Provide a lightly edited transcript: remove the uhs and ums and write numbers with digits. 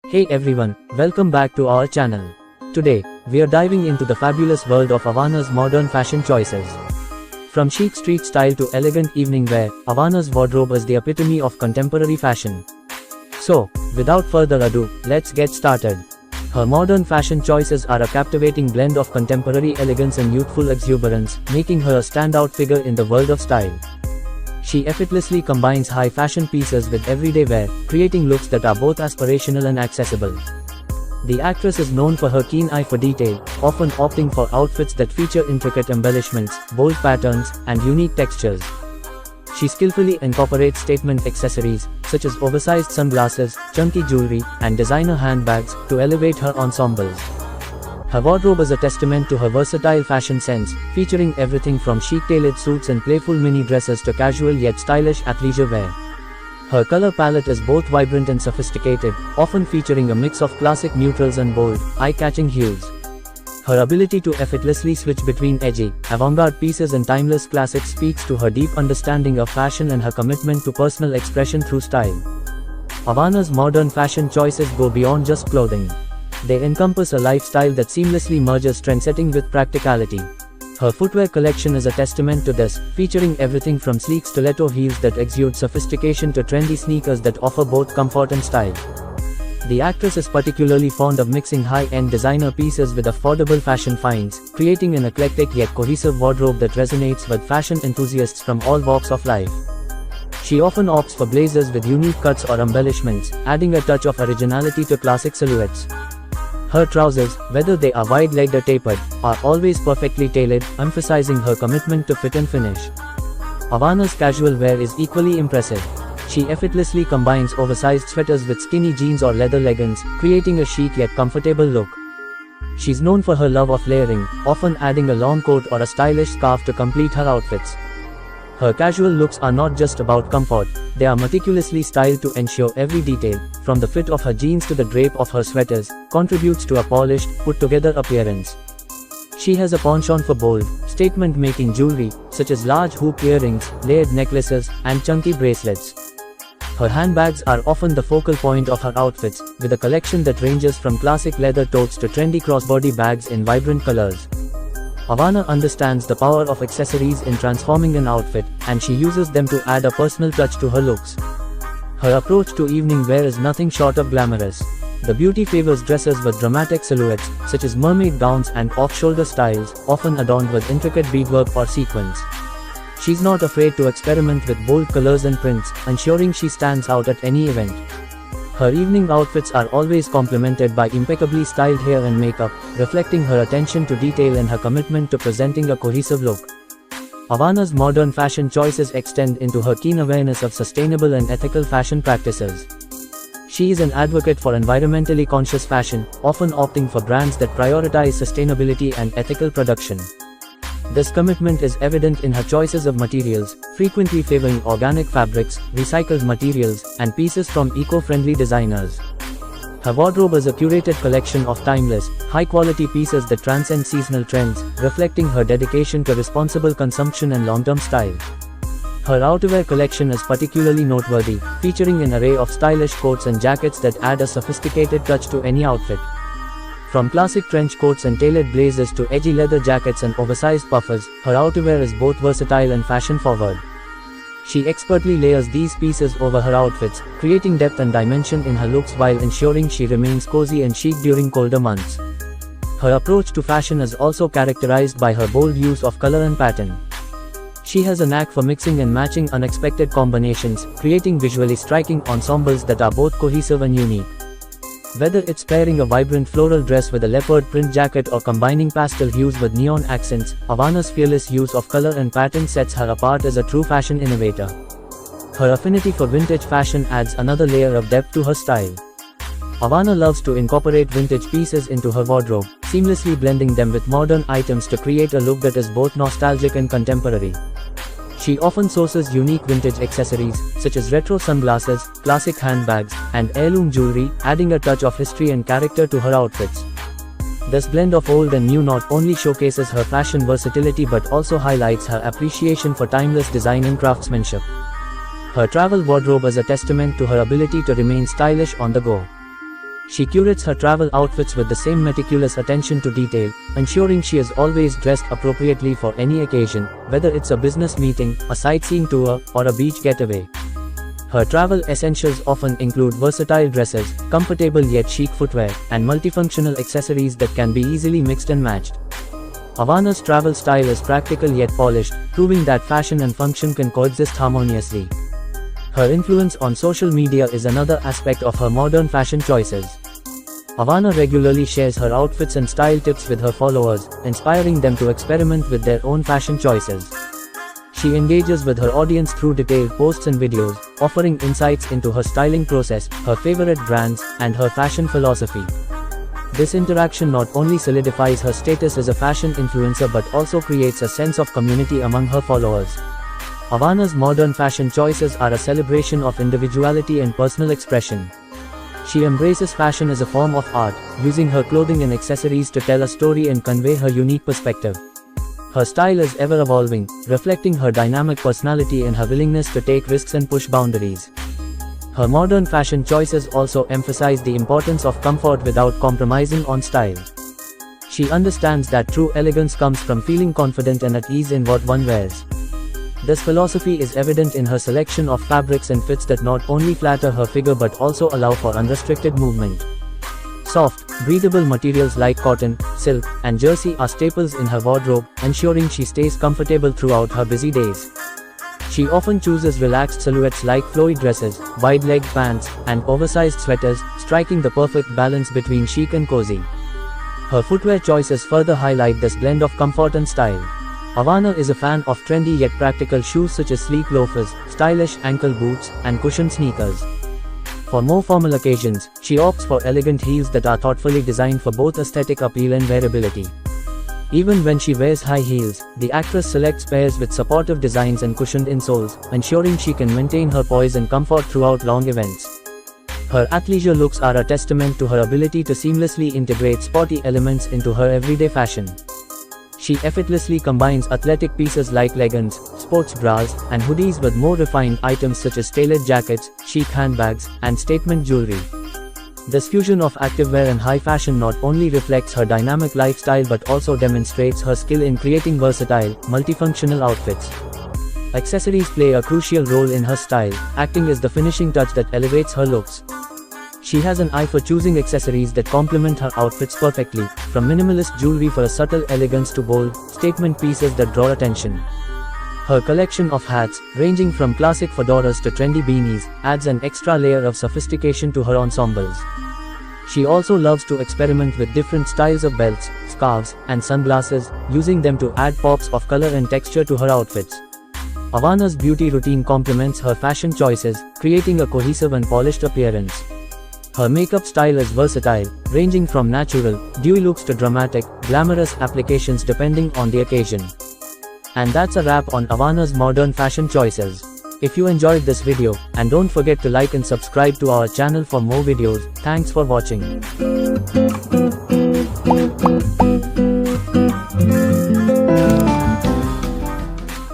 Hey everyone, welcome back to our channel. Today, we are diving into the fabulous world of Avana's modern fashion choices. From chic street style to elegant evening wear, Avana's wardrobe is the epitome of contemporary fashion. So, without further ado, let's get started. Her modern fashion choices are a captivating blend of contemporary elegance and youthful exuberance, making her a standout figure in the world of style. She effortlessly combines high fashion pieces with everyday wear, creating looks that are both aspirational and accessible. The actress is known for her keen eye for detail, often opting for outfits that feature intricate embellishments, bold patterns, and unique textures. She skillfully incorporates statement accessories, such as oversized sunglasses, chunky jewelry, and designer handbags, to elevate her ensembles. Her wardrobe is a testament to her versatile fashion sense, featuring everything from chic tailored suits and playful mini dresses to casual yet stylish athleisure wear. Her color palette is both vibrant and sophisticated, often featuring a mix of classic neutrals and bold, eye-catching hues. Her ability to effortlessly switch between edgy, avant-garde pieces and timeless classics speaks to her deep understanding of fashion and her commitment to personal expression through style. Avana's modern fashion choices go beyond just clothing. They encompass a lifestyle that seamlessly merges trendsetting with practicality. Her footwear collection is a testament to this, featuring everything from sleek stiletto heels that exude sophistication to trendy sneakers that offer both comfort and style. The actress is particularly fond of mixing high-end designer pieces with affordable fashion finds, creating an eclectic yet cohesive wardrobe that resonates with fashion enthusiasts from all walks of life. She often opts for blazers with unique cuts or embellishments, adding a touch of originality to classic silhouettes. Her trousers, whether they are wide-legged or tapered, are always perfectly tailored, emphasizing her commitment to fit and finish. Avana's casual wear is equally impressive. She effortlessly combines oversized sweaters with skinny jeans or leather leggings, creating a chic yet comfortable look. She's known for her love of layering, often adding a long coat or a stylish scarf to complete her outfits. Her casual looks are not just about comfort, they are meticulously styled to ensure every detail, from the fit of her jeans to the drape of her sweaters, contributes to a polished, put-together appearance. She has a penchant for bold, statement-making jewelry, such as large hoop earrings, layered necklaces, and chunky bracelets. Her handbags are often the focal point of her outfits, with a collection that ranges from classic leather totes to trendy crossbody bags in vibrant colors. Avana understands the power of accessories in transforming an outfit, and she uses them to add a personal touch to her looks. Her approach to evening wear is nothing short of glamorous. The beauty favors dresses with dramatic silhouettes, such as mermaid gowns and off-shoulder styles, often adorned with intricate beadwork or sequins. She's not afraid to experiment with bold colors and prints, ensuring she stands out at any event. Her evening outfits are always complemented by impeccably styled hair and makeup, reflecting her attention to detail and her commitment to presenting a cohesive look. Avana's modern fashion choices extend into her keen awareness of sustainable and ethical fashion practices. She is an advocate for environmentally conscious fashion, often opting for brands that prioritize sustainability and ethical production. This commitment is evident in her choices of materials, frequently favoring organic fabrics, recycled materials, and pieces from eco-friendly designers. Her wardrobe is a curated collection of timeless, high-quality pieces that transcend seasonal trends, reflecting her dedication to responsible consumption and long-term style. Her outerwear collection is particularly noteworthy, featuring an array of stylish coats and jackets that add a sophisticated touch to any outfit. From classic trench coats and tailored blazers to edgy leather jackets and oversized puffers, her outerwear is both versatile and fashion-forward. She expertly layers these pieces over her outfits, creating depth and dimension in her looks while ensuring she remains cozy and chic during colder months. Her approach to fashion is also characterized by her bold use of color and pattern. She has a knack for mixing and matching unexpected combinations, creating visually striking ensembles that are both cohesive and unique. Whether it's pairing a vibrant floral dress with a leopard print jacket or combining pastel hues with neon accents, Avana's fearless use of color and pattern sets her apart as a true fashion innovator. Her affinity for vintage fashion adds another layer of depth to her style. Avana loves to incorporate vintage pieces into her wardrobe, seamlessly blending them with modern items to create a look that is both nostalgic and contemporary. She often sources unique vintage accessories, such as retro sunglasses, classic handbags, and heirloom jewelry, adding a touch of history and character to her outfits. This blend of old and new not only showcases her fashion versatility but also highlights her appreciation for timeless design and craftsmanship. Her travel wardrobe is a testament to her ability to remain stylish on the go. She curates her travel outfits with the same meticulous attention to detail, ensuring she is always dressed appropriately for any occasion, whether it's a business meeting, a sightseeing tour, or a beach getaway. Her travel essentials often include versatile dresses, comfortable yet chic footwear, and multifunctional accessories that can be easily mixed and matched. Ivana's travel style is practical yet polished, proving that fashion and function can coexist harmoniously. Her influence on social media is another aspect of her modern fashion choices. Ivana regularly shares her outfits and style tips with her followers, inspiring them to experiment with their own fashion choices. She engages with her audience through detailed posts and videos, offering insights into her styling process, her favorite brands, and her fashion philosophy. This interaction not only solidifies her status as a fashion influencer but also creates a sense of community among her followers. Ivana's modern fashion choices are a celebration of individuality and personal expression. She embraces fashion as a form of art, using her clothing and accessories to tell a story and convey her unique perspective. Her style is ever evolving, reflecting her dynamic personality and her willingness to take risks and push boundaries. Her modern fashion choices also emphasize the importance of comfort without compromising on style. She understands that true elegance comes from feeling confident and at ease in what one wears. This philosophy is evident in her selection of fabrics and fits that not only flatter her figure but also allow for unrestricted movement. Soft, breathable materials like cotton, silk, and jersey are staples in her wardrobe, ensuring she stays comfortable throughout her busy days. She often chooses relaxed silhouettes like flowy dresses, wide-leg pants, and oversized sweaters, striking the perfect balance between chic and cozy. Her footwear choices further highlight this blend of comfort and style. Ivana is a fan of trendy yet practical shoes such as sleek loafers, stylish ankle boots, and cushioned sneakers. For more formal occasions, she opts for elegant heels that are thoughtfully designed for both aesthetic appeal and wearability. Even when she wears high heels, the actress selects pairs with supportive designs and cushioned insoles, ensuring she can maintain her poise and comfort throughout long events. Her athleisure looks are a testament to her ability to seamlessly integrate sporty elements into her everyday fashion. She effortlessly combines athletic pieces like leggings, sports bras, and hoodies with more refined items such as tailored jackets, chic handbags, and statement jewelry. This fusion of activewear and high fashion not only reflects her dynamic lifestyle but also demonstrates her skill in creating versatile, multifunctional outfits. Accessories play a crucial role in her style, acting as the finishing touch that elevates her looks. She has an eye for choosing accessories that complement her outfits perfectly, from minimalist jewelry for a subtle elegance to bold, statement pieces that draw attention. Her collection of hats, ranging from classic fedoras to trendy beanies, adds an extra layer of sophistication to her ensembles. She also loves to experiment with different styles of belts, scarves, and sunglasses, using them to add pops of color and texture to her outfits. Ivana's beauty routine complements her fashion choices, creating a cohesive and polished appearance. Her makeup style is versatile, ranging from natural, dewy looks to dramatic, glamorous applications depending on the occasion. And that's a wrap on Ivana's modern fashion choices. If you enjoyed this video, and don't forget to like and subscribe to our channel for more videos. Thanks for watching.